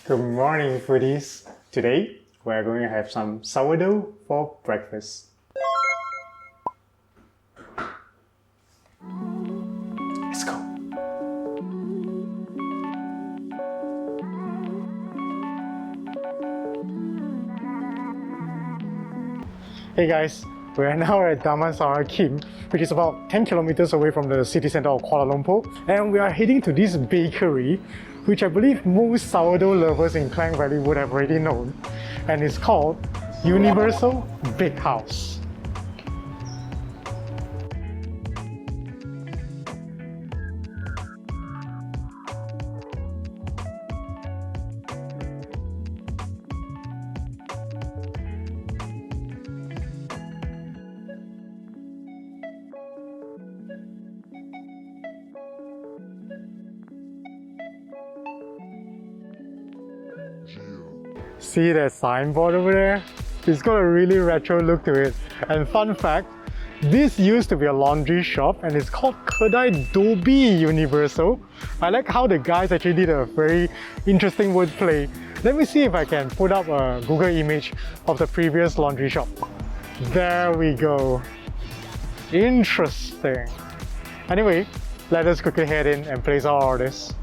Good morning, foodies. Today, we're going to have some sourdough for breakfast. Let's go. Hey guys, we are now at Damansara Kim, which is about 10 kilometers away from the city center of Kuala Lumpur, and we are heading to this bakery, which I believe most sourdough lovers in Klang Valley would have already known, and it's called Universal Bakehouse. See that signboard over there? It's got a really retro look to it. And fun fact, this used to be a laundry shop and it's called Kedai Dobi Universal. I like how the guys actually did a very interesting wordplay. Let me see if I can put up a Google image of the previous laundry shop. There we go. Interesting. Anyway, let us quickly head in and place our orders.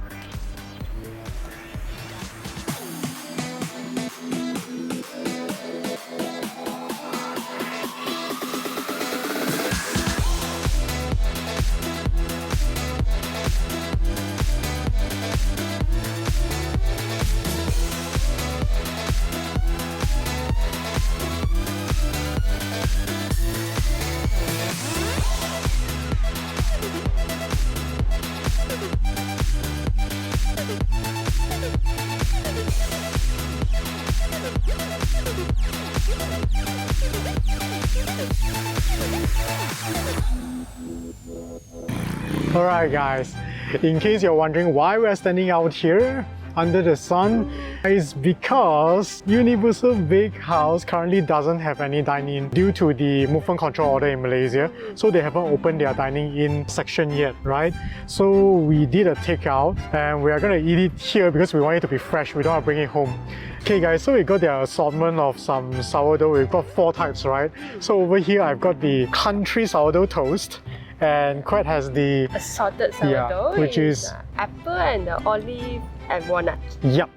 Alright guys, in case you're wondering why we're standing out here under the sun, it's because Universal Bakehouse currently doesn't have any dine-in due to the movement control order in Malaysia, so they haven't opened their dining-in section yet, right? So we did a takeout and we are gonna eat it here because we want it to be fresh, we don't want to bring it home. Okay guys, so we got their assortment of some sourdough. We've got 4 types, right? So over here I've got the country sourdough toast, and Quet has the assorted sourdough, which is apple and olive and walnut. Yep.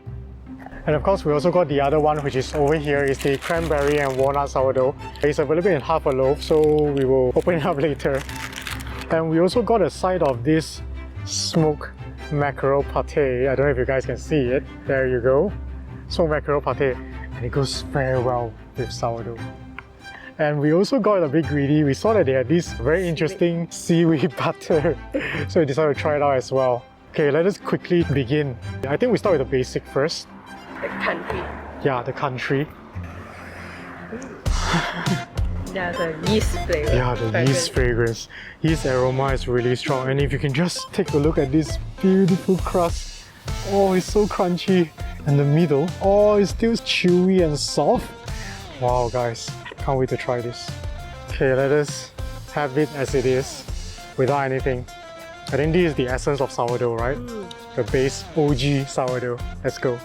And of course we also got the other one, which is over here, is the cranberry and walnut sourdough. It's available in half a loaf, so we will open it up later. And we also got a side of this smoked mackerel pate. I don't know if you guys can see it. There you go. Smoked mackerel pate. And it goes very well with sourdough. And we also got a bit greedy. We saw that they had this very interesting seaweed butter. So we decided to try it out as well. Okay, let us quickly begin. I think we start with the basic first. The country. Yeah, the country. There's a yeast flavor. Yeah, the yeast fragrance. Yeast aroma is really strong. And if you can just take a look at this beautiful crust. Oh, it's so crunchy. And the middle, oh, it's still chewy and soft. Wow, guys. Can't wait to try this. Okay, let us have it as it is, without anything. I think this is the essence of sourdough, right? The base OG sourdough. Let's go.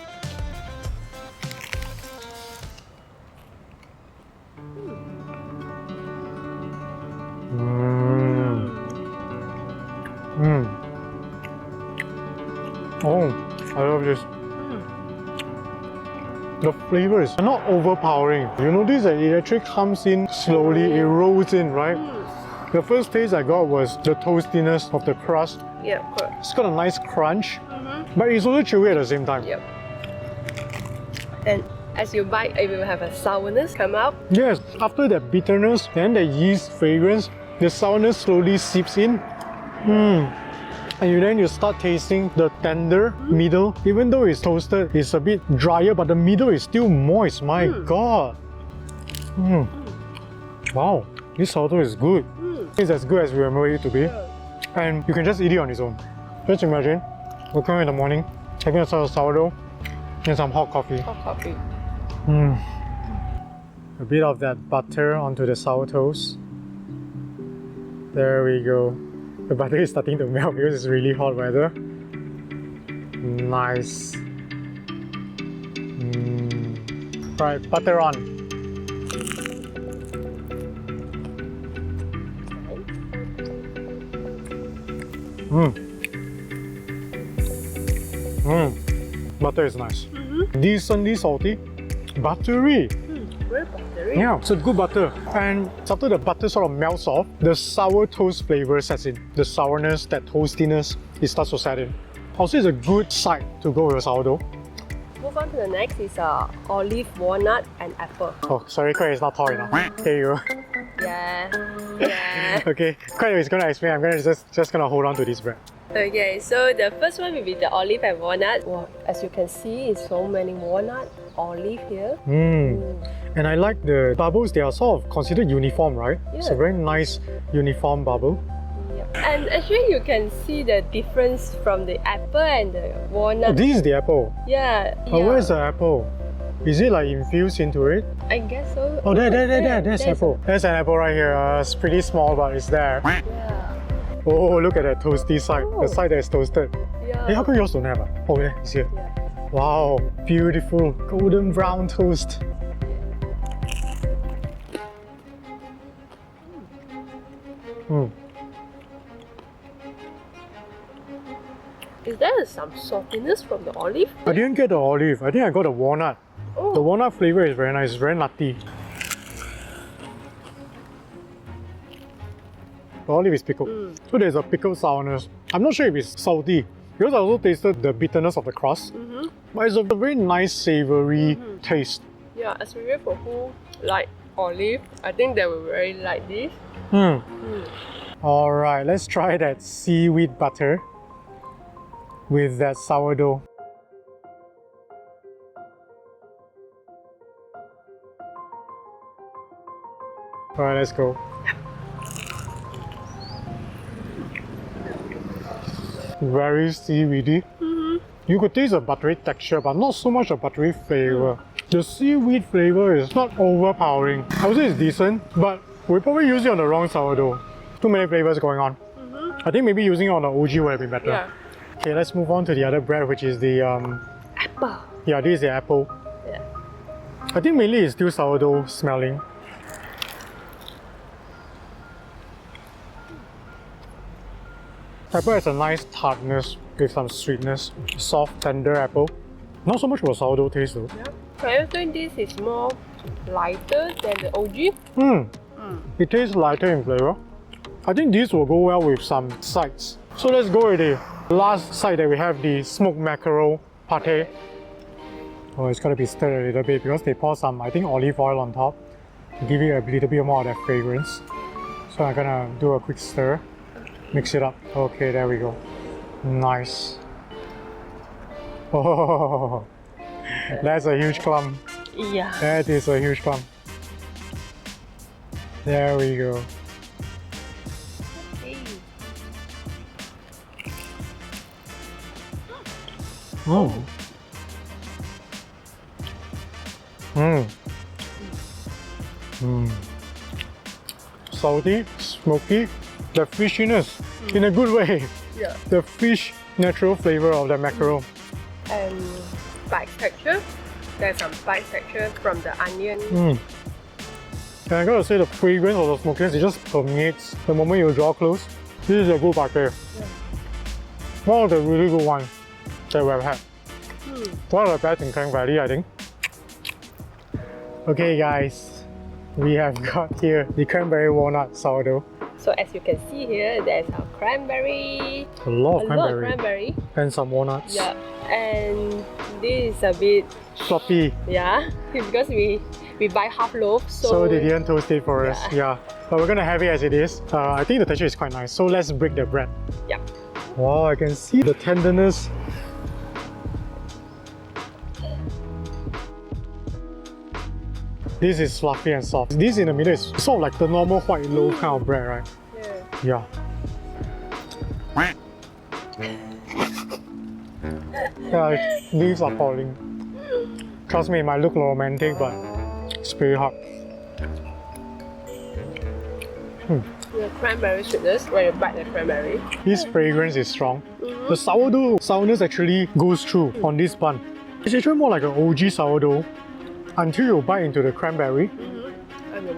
Oh, I love this. The flavor is not overpowering. You notice that it actually comes in slowly, it rolls in, right? The first taste I got was the toastiness of the crust. Yeah, correct. It's got a nice crunch, but it's also chewy at the same time. Yep. And as you bite, it will have a sourness come out. Yes, after that bitterness, then the yeast fragrance, the sourness slowly seeps in. And then you start tasting the tender middle. Even though it's toasted, it's a bit drier, but the middle is still moist. My God. Wow, this sourdough is good. It's as good as we remember it to be. And you can just eat it on its own. Just imagine, waking up in the morning, having a side of sourdough and some hot coffee. Hot coffee. A bit of that butter onto the sour toast. There we go. The butter is starting to melt because it's really hot weather. Nice. Right, butter on. Butter is nice. Decently salty, buttery. Very buttery. Yeah, it's a good butter. And after the butter sort of melts off, the sour toast flavor sets in. The sourness, that toastiness, it starts to set in. Also, it's a good side to go with sourdough. Move on to the next is olive, walnut, and apple. Oh, sorry, Quay is not tall enough. Here you go. Yeah. Okay, Quay is going to explain. I'm just going to hold on to this bread. Okay, so the first one will be the olive and walnut. Wow, as you can see, it's so many walnut, olive here. And I like the bubbles, they are sort of considered uniform, right? It's a very nice uniform bubble. Yep. And actually you can see the difference from the apple and the walnut. Oh, this is the apple. Yeah. Oh, where's the apple? Is it like infused into it? I guess so. Oh, there's apple. There's an apple right here. It's pretty small, but it's there. Yeah. Oh, look at that toasty side. The side that is toasted. Yeah. Hey, how come yours don't have? Oh, yeah, it's here. Yeah. Wow, beautiful golden brown toast. Is there some saltiness from the olive? I didn't get the olive. I think I got the walnut. Oh. The walnut flavor is very nice. It's very nutty. The olive is pickled. So there's a pickled sourness. I'm not sure if it's salty because I also tasted the bitterness of the crust. But it's a very nice savoury taste. Yeah, especially for who like olive, I think they will very like this. Alright, let's try that seaweed butter with that sourdough. Alright, let's go. Very seaweedy. You could taste a buttery texture, but not so much a buttery flavor. The seaweed flavor is not overpowering. I would say it's decent, but we probably use it on the wrong sourdough. Too many flavors going on. I think maybe using it on the OG would have been better. Yeah. Okay, let's move on to the other bread, which is the Apple. yeah, this is the apple. Yeah. I think mainly it's still sourdough smelling. Apple has a nice tartness with some sweetness. Soft, tender apple. Not so much of a sourdough taste though. Yeah. I think this is more lighter than the OG. It tastes lighter in flavor. I think this will go well with some sides. So let's go with the last side that we have, the smoked mackerel pate. Oh, it's gotta be stirred a little bit because they pour some, I think, olive oil on top to give it a little bit more of that fragrance. So I'm gonna do a quick stir, mix it up. Okay, there we go. Nice. Oh, that's a huge clump. Yeah. That is a huge clump. There we go. Salty, smoky, the fishiness in a good way. Yeah. The fish natural flavor of the mackerel. And bite texture. There's some bite texture from the onion. And I gotta say the fragrance of the smokiness, it just permeates the moment you draw close. This is a good pate. Yeah. One of the really good ones that we've had. One of the best in Cranberry, I think. Okay guys, we have got here the cranberry walnut sourdough. So as you can see here, there's our cranberry. A lot of cranberry. And some walnuts. Yeah. And this is a bit sloppy. Yeah, because we buy half loaf, so they didn't toast it for us. Yeah. But we're gonna have it as it is. I think the texture is quite nice. So let's break the bread. Yeah. Wow, I can see the tenderness. This is fluffy and soft. This in the middle is sort of like the normal white loaf kind of bread, right? Yeah. Yeah, leaves are falling. Trust me, it might look romantic, but it's pretty hard. The cranberry sweetness when you bite the cranberry. This fragrance is strong. The sourdough sourness actually goes through on this bun. It's actually more like an OG sourdough until you bite into the cranberry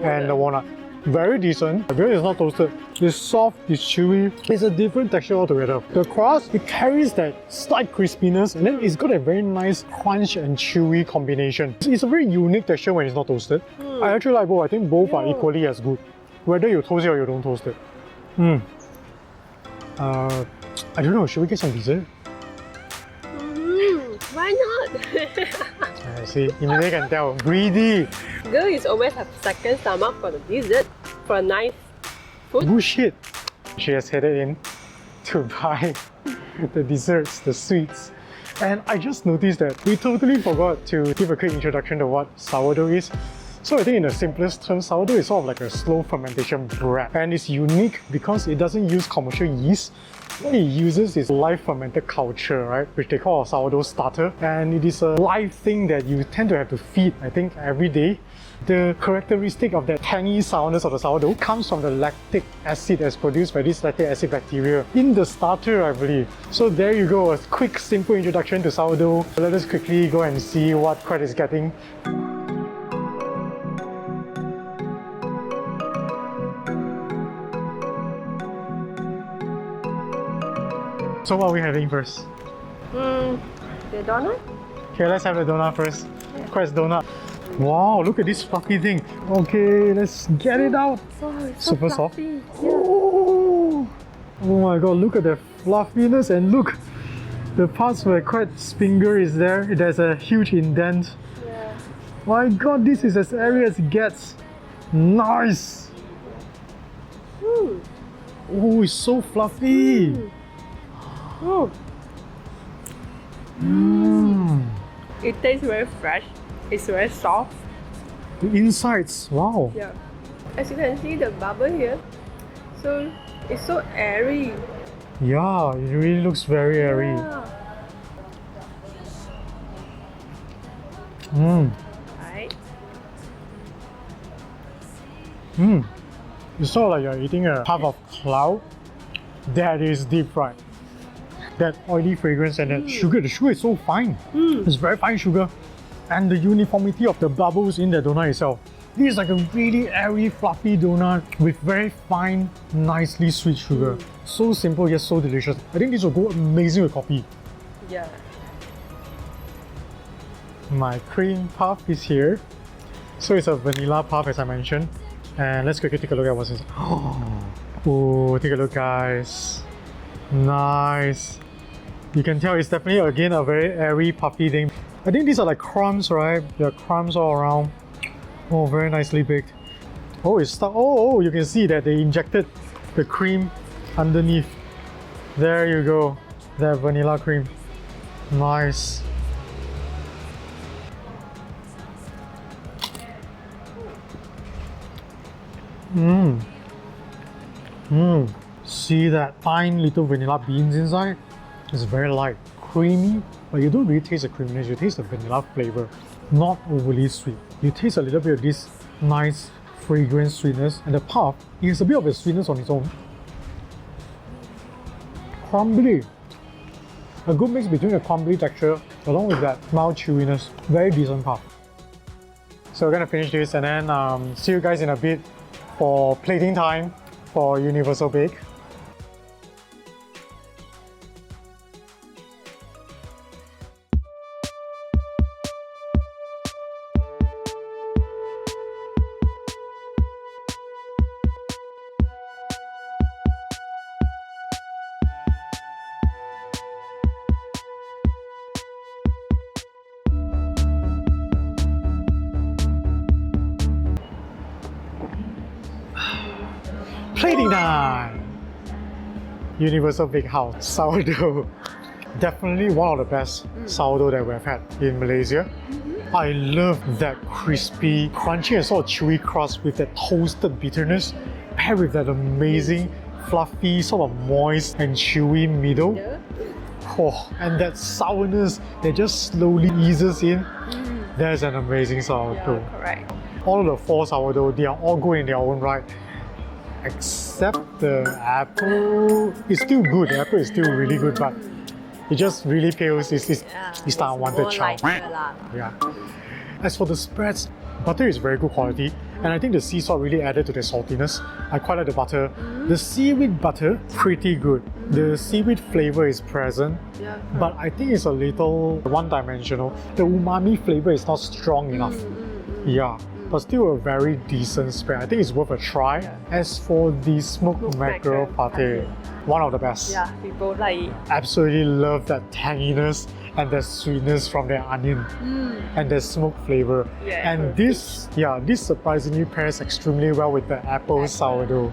and the walnut. Very decent. The bread is not toasted. It's soft, it's chewy. It's a different texture altogether. The crust, it carries that slight crispiness and then it's got a very nice crunch and chewy combination. It's a very unique texture when it's not toasted. I actually like both. I think both are equally as good. Whether you toast it or you don't toast it. I don't know, should we get some dessert? Why not? I see, immediately can tell. Greedy! Girls always have second stomach for the dessert, for nice food. Bullshit! She has headed in to buy the desserts, the sweets. And I just noticed that we totally forgot to give a quick introduction to what sourdough is. So I think in the simplest terms, sourdough is sort of like a slow fermentation bread. And it's unique because it doesn't use commercial yeast. What it uses is live fermented culture, right? Which they call a sourdough starter. And it is a live thing that you tend to have to feed, I think, every day. The characteristic of that tangy sourness of the sourdough comes from the lactic acid as produced by this lactic acid bacteria in the starter, I believe. So there you go, a quick, simple introduction to sourdough. Let us quickly go and see what Cred is getting. So what are we having first? The donut? Okay, let's have the donut first. Cred's donut. Wow, look at this fluffy thing. Okay, let's get it out. Oh, it's Super so soft. fluffy. Oh my god, look at the fluffiness and look, the parts where Cred's finger is there, there's a huge indent. Yeah. My god, this is as airy as it gets. Nice. Oh, it's so fluffy. It tastes very fresh. It's very soft. The insides, wow. Yeah. As you can see the bubble here, so it's so airy. Yeah, it really looks very airy. Yeah. Right. It's sort of like you're eating a half of cloud that is deep fried. That oily fragrance and that sugar, the sugar is so fine. It's very fine sugar. And the uniformity of the bubbles in the donut itself. This is like a really airy, fluffy donut with very fine, nicely sweet sugar. So simple yet so delicious. I think this will go amazing with coffee. Yeah. My cream puff is here. So it's a vanilla puff as I mentioned. And let's quickly take a look at what's inside. Oh, take a look guys. Nice. You can tell it's definitely again a very airy, puffy thing. I think these are like crumbs, right? There are crumbs all around. Oh, very nicely baked. Oh, it's stuck. Oh, you can see that they injected the cream underneath. There you go. That vanilla cream. Nice. See that fine little vanilla beans inside? It's very light, creamy, but you don't really taste the creaminess, you taste the vanilla flavor. Not overly sweet. You taste a little bit of this nice, fragrant sweetness, and the puff, it has a bit of a sweetness on its own. Crumbly. A good mix between a crumbly texture along with that mild chewiness. Very decent puff. So we're gonna finish this and then see you guys in a bit for plating time for Universal Bake. Plating time! Universal Bakehouse sourdough. Definitely one of the best sourdough that we've had in Malaysia. I love that crispy, crunchy and sort of chewy crust with that toasted bitterness paired with that amazing, fluffy, sort of moist and chewy middle. Oh, and that sourness that just slowly eases in. That's an amazing sourdough. Yeah, correct. All of the four sourdough, they are all good in their own right. Except the apple is still good. The apple is still really good, but it just really feels it's the unwanted charm. Like Yeah. As for the spreads, butter is very good quality, and I think the sea salt really added to the saltiness. I quite like the butter. The seaweed butter, pretty good. The seaweed flavor is present, Yeah. but I think it's a little one-dimensional. The umami flavor is not strong enough. Yeah, but still a very decent spread. I think it's worth a try. Yeah. As for the smoked mackerel pate, one of the best. Yeah, we both like it. Absolutely love that tanginess and the sweetness from the onion and the smoke flavor. Yeah, and this surprisingly pairs extremely well with the apple sourdough.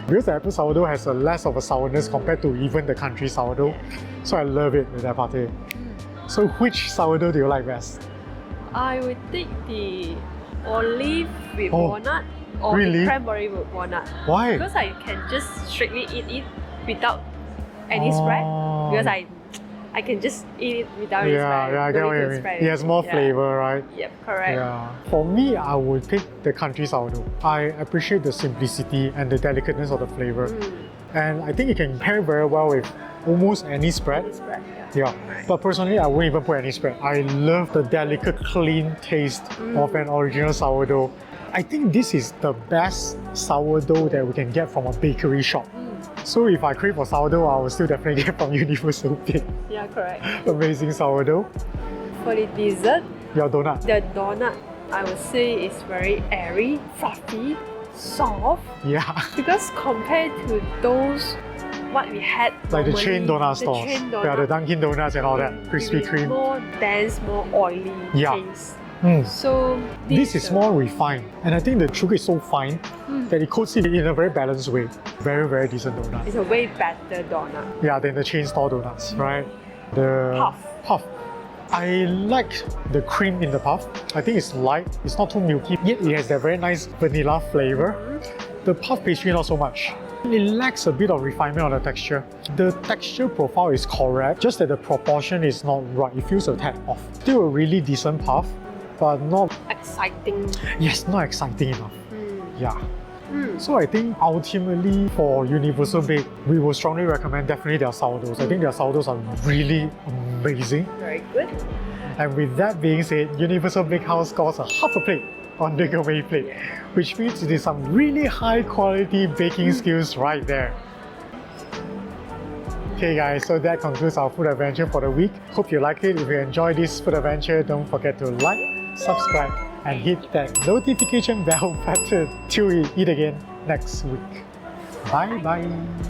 Because the apple sourdough has a less of a sourness compared to even the country sourdough. So I love it with that pate. So which sourdough do you like best? I would take the olive with Oh, walnut or really? the cranberry with walnut. Why? Because I can just strictly eat it without any spread. Because I can just eat it without any spread. Yeah, I get Don't what need you to mean. spread It has more Yeah. flavor, right? Yep, correct. Yeah. For me, I would pick the country sourdough. I appreciate the simplicity and the delicateness of the flavor. And I think it can pair very well with almost any spread. Any spread, Yeah, but personally, I wouldn't even put any spread. I love the delicate, clean taste of an original sourdough. I think this is the best sourdough that we can get from a bakery shop. So if I crave for sourdough, I will still definitely get from Universal Bakehouse. Yeah, correct. Amazing sourdough. For the dessert, Your donut. the donut, I would say is very airy, fluffy, soft. Yeah. Because compared to those what we had Like the normally, chain donut the stores. chain Yeah, the donut, Dunkin' Donuts and all that. Krispy with Kreme. more dense, more oily Yeah. taste. Mm. So This is more refined, and I think the sugar is so fine that it coats it in a very balanced way. Very, very decent donut. It's a way better donut. Yeah, than the chain store donuts, right? The Puff. I like the cream in the puff. I think it's light, it's not too milky, yet it has that very nice vanilla flavor. The puff pastry, not so much. It lacks a bit of refinement on the texture. The texture profile is correct, just that the proportion is not right. It feels a tad off. Still a really decent puff, but not, Exciting. yes, not exciting enough. Yeah. So I think ultimately for Universal Bake, we will strongly recommend definitely their sourdoughs. I think their sourdoughs are really amazing. Very good. And with that being said, Universal Bakehouse scores a half a plate on the Gourmet Plate, which means it is some really high quality baking skills right there. Okay guys, so that concludes our food adventure for the week. Hope you liked it. If you enjoyed this food adventure, don't forget to like, subscribe, and hit that notification bell button till we eat again next week. Bye bye.